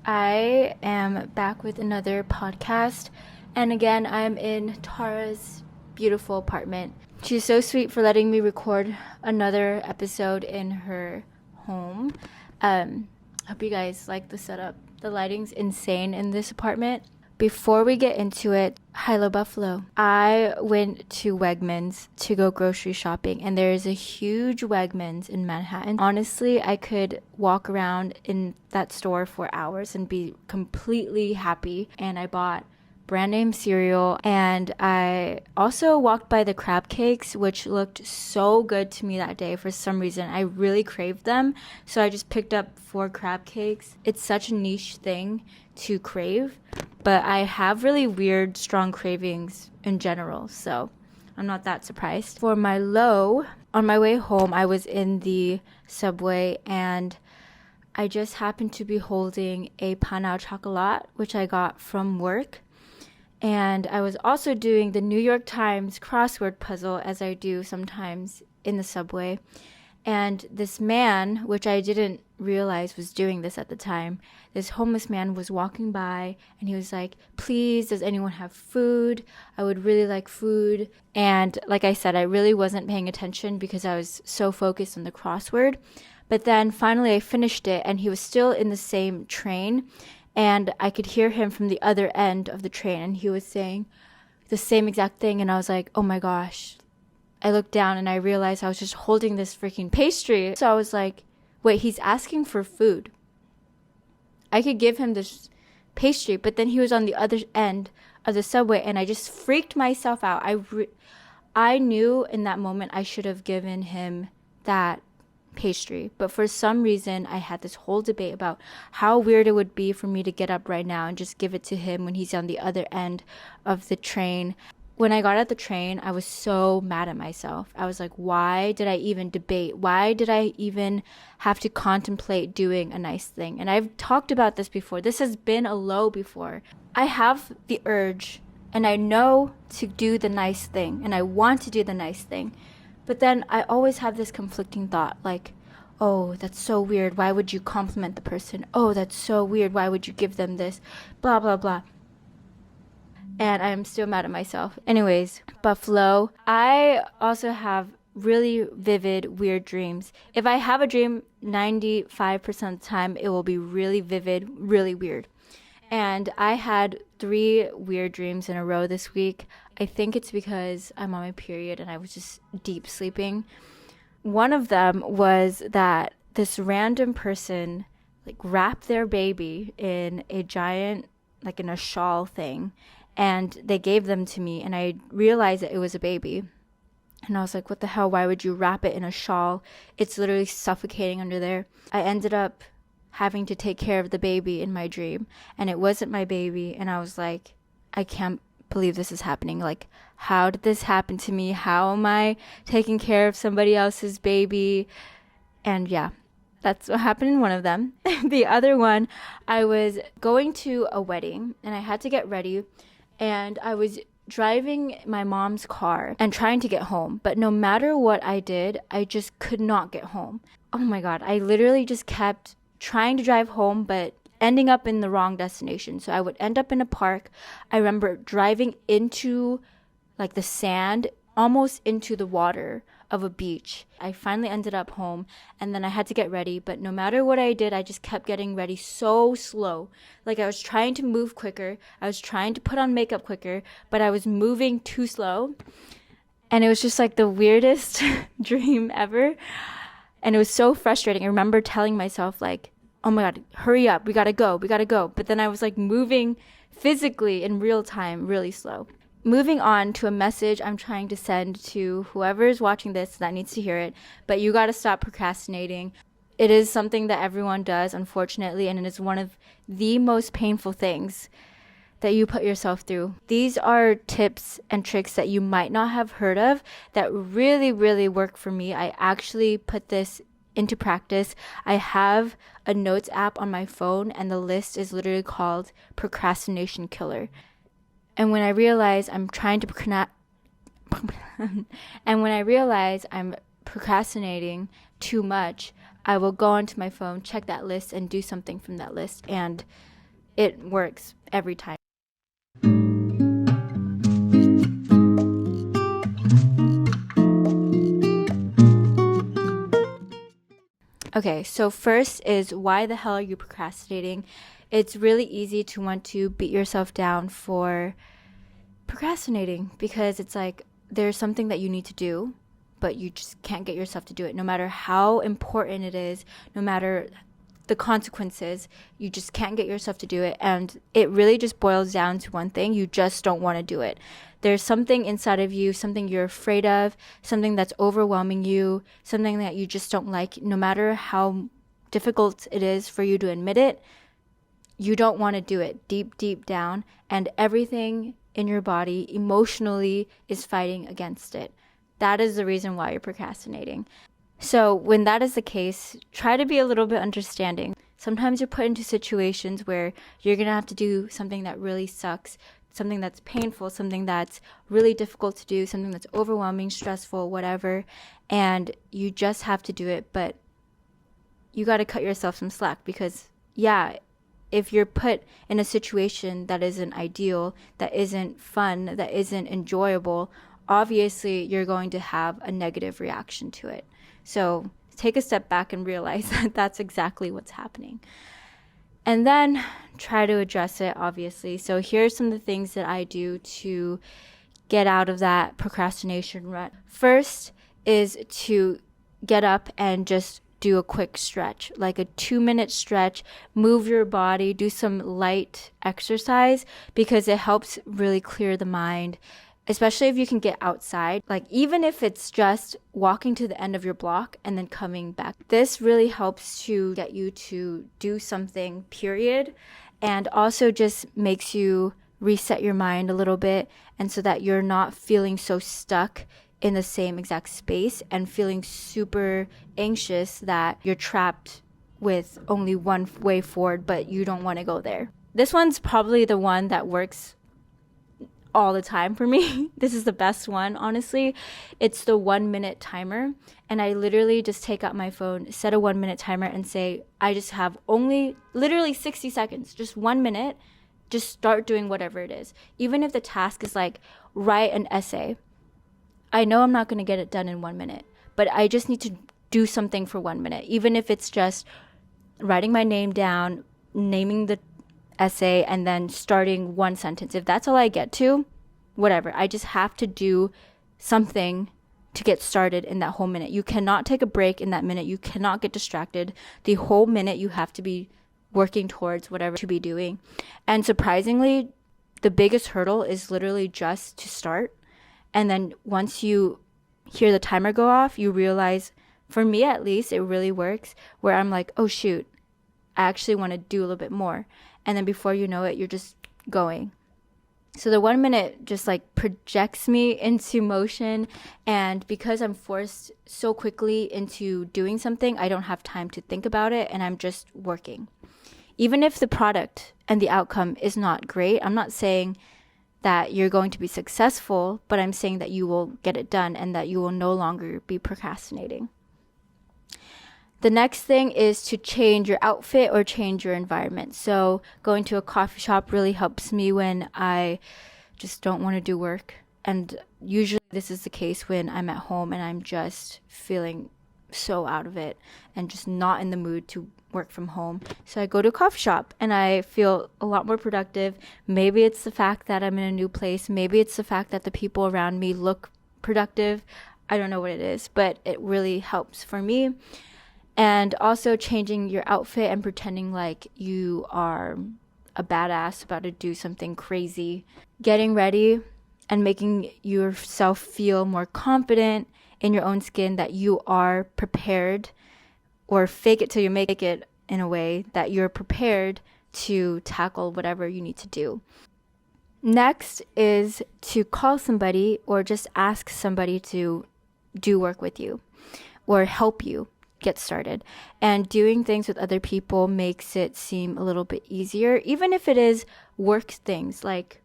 I am back with another podcast, and again, I'm in Tara's beautiful apartment. She's so sweet for letting me record another episode in her home. Hope you guys like the setup. The lighting's insane in this apartment. Before we get into it, Hello Buffalo. I went to Wegmans to go grocery shopping, and there is a huge Wegmans in Manhattan. Honestly, I could walk around in that store for hours and be completely happy. And I bought brand name cereal, and I also walked by the crab cakes, which looked so good to me that day. For some reason I really craved them, so I just picked up 4 crab cakes. It's such a niche thing to crave, but I have really weird strong cravings in general, so I'm not that surprised. For my low, on my way home, I was in the subway and I just happened to be holding a pain au chocolat, which I got from work. And I was also doing the New York Times crossword puzzle, as I do sometimes in the subway. And this man, which I didn't realize was doing this at the time, this homeless man was walking by and he was like, "Please, does anyone have food? I would really like food." And like I said, I really wasn't paying attention because I was so focused on the crossword. But then finally I finished it and he was still in the same train. And I could hear him from the other end of the train, and he was saying the same exact thing. And I was like, oh my gosh. I looked down and I realized I was just holding this freaking pastry. So I was like, wait, he's asking for food. I could give him this pastry, but then he was on the other end of the subway, and I just freaked myself out. I knew in that moment I should have given him that pastry, but for some reason I had this whole debate about how weird it would be for me to get up right now and just give it to him when he's on the other end of the train. When I got at the train, I was so mad at myself. I was like, why did I even debate? Why did I even have to contemplate doing a nice thing? And I've talked about this before. This has been a low before. I have the urge and I know to do the nice thing and I want to do the nice thing. But then I always have this conflicting thought, like, oh, that's so weird. Why would you compliment the person? Oh, that's so weird. Why would you give them this? Blah, blah, blah. And I'm still mad at myself. Anyways, Buffalo. I also have really vivid, weird dreams. If I have a dream, 95% of the time, it will be really vivid, really weird. And I had 3 weird dreams in a row this week. I think it's because I'm on my period and I was just deep sleeping. One of them was that this random person wrapped their baby in a giant, in a shawl thing, and they gave them to me, and I realized that it was a baby. And I was like, what the hell? Why would you wrap it in a shawl? It's literally suffocating under there. I ended up having to take care of the baby in my dream, and it wasn't my baby, and I was like, I can't believe this is happening. Like, how did this happen to me? How am I taking care of somebody else's baby? And yeah, that's what happened in one of them. The other one, I was going to a wedding and I had to get ready, and I was driving my mom's car and trying to get home, but no matter what I did, I just could not get home. Oh my god, I literally just kept trying to drive home, but ending up in the wrong destination. So I would end up in a park. I remember driving into the sand, almost into the water of a beach. I finally ended up home, and then I had to get ready, but no matter what I did, I just kept getting ready so slow. I was trying to move quicker. I was trying to put on makeup quicker, but I was moving too slow. And it was just the weirdest dream ever. And it was so frustrating. I remember telling myself oh my god, hurry up, we gotta go. But then I was moving physically in real time, really slow. Moving on to a message I'm trying to send to whoever is watching this that needs to hear it, but you gotta stop procrastinating. It is something that everyone does, unfortunately, and it is one of the most painful things that you put yourself through. These are tips and tricks that you might not have heard of that really, really work for me. I actually put this into practice. I have a notes app on my phone, and the list is literally called Procrastination Killer. And when I realize I'm procrastinating too much, I will go onto my phone, check that list, and do something from that list. And it works every time. Okay, so first is, why the hell are you procrastinating? It's really easy to want to beat yourself down for procrastinating, because it's like there's something that you need to do, but you just can't get yourself to do it. No matter how important it is, no matter the consequences, you just can't get yourself to do it. And it really just boils down to one thing: you just don't want to do it. There's something inside of you, something you're afraid of, something that's overwhelming you, something that you just don't like. No matter how difficult it is for you to admit it, you don't want to do it deep down, and everything in your body emotionally is fighting against it. That is the reason why you're procrastinating. So when that is the case, try to be a little bit understanding. Sometimes you're put into situations where you're going to have to do something that really sucks, something that's painful, something that's really difficult to do, something that's overwhelming, stressful, whatever, and you just have to do it. But you got to cut yourself some slack, because if you're put in a situation that isn't ideal, that isn't fun, that isn't enjoyable, obviously you're going to have a negative reaction to it. So take a step back and realize that that's exactly what's happening. And then try to address it, obviously. So here's some of the things that I do to get out of that procrastination rut. First is to get up and just do a quick stretch, like a 2-minute stretch. Move your body, do some light exercise, because it helps really clear the mind, especially if you can get outside. Like, even if it's just walking to the end of your block and then coming back. This really helps to get you to do something, period, and also just makes you reset your mind a little bit, and so that you're not feeling so stuck in the same exact space and feeling super anxious that you're trapped with only one way forward, but you don't want to go there. This one's probably the one that works all the time for me. This is the best one, honestly. It's the 1-minute timer. And I literally just take out my phone, set a 1-minute timer, and say, I just have only literally 60 seconds, just 1 minute. Just start doing whatever it is. Even if the task is like, write an essay. I know I'm not going to get it done in 1 minute, but I just need to do something for 1 minute. Even if it's just writing my name down, naming the essay, and then starting one sentence. If that's all I get to, whatever. I just have to do something to get started in that whole minute. You cannot take a break in that minute. You cannot get distracted. The whole minute you have to be working towards whatever to be doing. And surprisingly, the biggest hurdle is literally just to start. And then once you hear the timer go off, you realize, for me at least, it really works, where I'm like, oh shoot, I actually want to do a little bit more. And then before you know it, you're just going. So the 1 minute just like projects me into motion. And because I'm forced so quickly into doing something, I don't have time to think about it, and I'm just working. Even if the product and the outcome is not great, I'm not saying that you're going to be successful, but I'm saying that you will get it done and that you will no longer be procrastinating. The next thing is to change your outfit or change your environment. So going to a coffee shop really helps me when I just don't want to do work. And usually this is the case when I'm at home and I'm just feeling so out of it and just not in the mood to work from home. So I go to a coffee shop and I feel a lot more productive. Maybe it's the fact that I'm in a new place. Maybe it's the fact that the people around me look productive. I don't know what it is, but it really helps for me. And also changing your outfit and pretending like you are a badass about to do something crazy. Getting ready and making yourself feel more confident in your own skin, that you are prepared, or fake it till you make it, in a way that you're prepared to tackle whatever you need to do. Next is to call somebody or just ask somebody to do work with you or help you get started. And doing things with other people makes it seem a little bit easier, even if it is work things. Like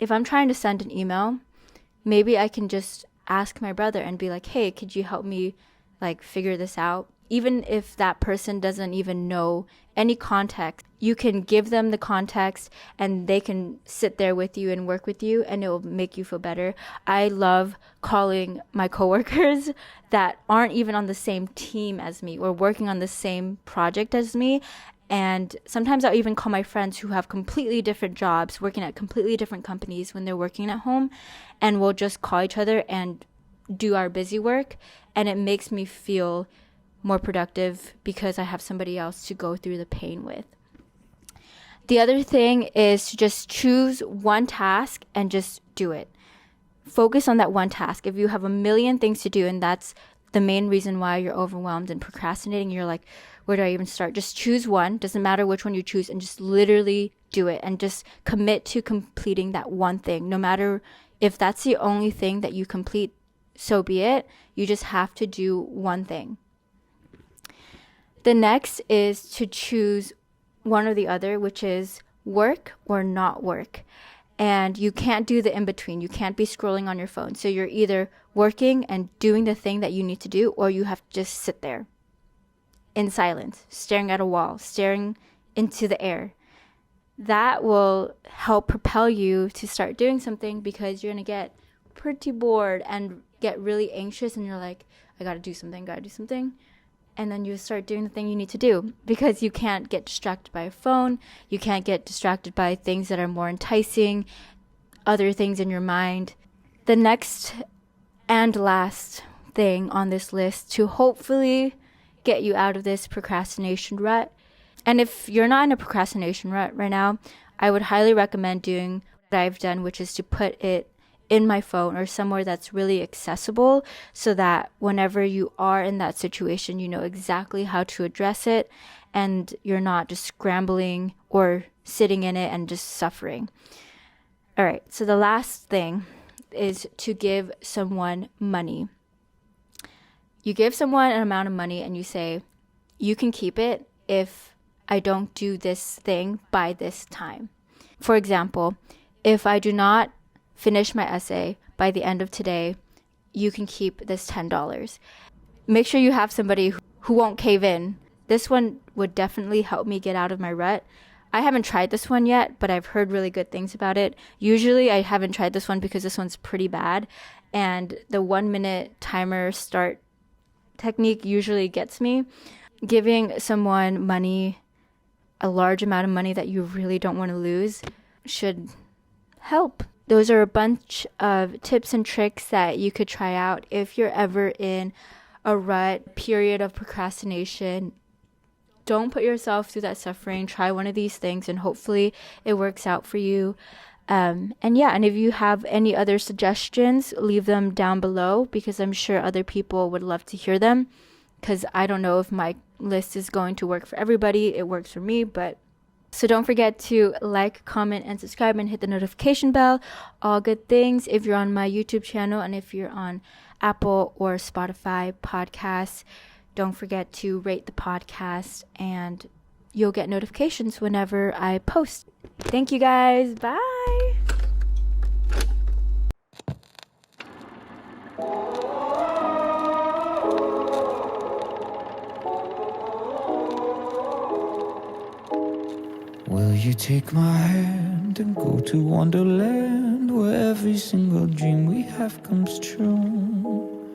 if I'm trying to send an email, maybe I can just ask my brother and be like, hey, could you help me like figure this out? even if that person doesn't even know any context, you can give them the context and they can sit there with you and work with you, and it will make you feel better. I love calling my coworkers that aren't even on the same team as me or working on the same project as me. And sometimes I'll even call my friends who have completely different jobs, working at completely different companies when they're working at home, and we'll just call each other and do our busy work. And it makes me feel more productive because I have somebody else to go through the pain with. The other thing is to just choose one task and just do it. Focus on that one task. If you have a million things to do and that's the main reason why you're overwhelmed and procrastinating, you're like, where do I even start? Just choose one. Doesn't matter which one you choose, and just literally do it and just commit to completing that one thing. No matter if that's the only thing that you complete, so be it. You just have to do one thing. The next is to choose one or the other, which is work or not work. And you can't do the in-between. You can't be scrolling on your phone. So you're either working and doing the thing that you need to do, or you have to just sit there in silence, staring at a wall, staring into the air. That will help propel you to start doing something, because you're going to get pretty bored and get really anxious, and you're like, I gotta do something. And then you start doing the thing you need to do, because you can't get distracted by a phone. You can't get distracted by things that are more enticing, other things in your mind. The next and last thing on this list to hopefully get you out of this procrastination rut. And if you're not in a procrastination rut right now, I would highly recommend doing what I've done, which is to put it in my phone or somewhere that's really accessible, so that whenever you are in that situation, you know exactly how to address it and you're not just scrambling or sitting in it and just suffering. All right, so the last thing is to give someone money. You give someone an amount of money and you say, you can keep it if I don't do this thing by this time. For example, if I do not finish my essay by the end of today, you can keep this $10. Make sure you have somebody who won't cave in. This one would definitely help me get out of my rut. I haven't tried this one yet, but I've heard really good things about it. Usually I haven't tried this one because this one's pretty bad, and the 1 minute timer start technique usually gets me. Giving someone money, a large amount of money that you really don't want to lose, should help. Those are a bunch of tips and tricks that you could try out if you're ever in a rut, period of procrastination. Don't put yourself through that suffering. Try one of these things and hopefully it works out for you. And if you have any other suggestions, leave them down below, because I'm sure other people would love to hear them, because I don't know if my list is going to work for everybody. It works for me, but so don't forget to like, comment, and subscribe, and hit the notification bell. All good things if you're on my YouTube channel, and if you're on Apple or Spotify podcasts, don't forget to rate the podcast and you'll get notifications whenever I post. Thank you guys. Bye. Will you take my hand and go to Wonderland, where every single dream we have comes true?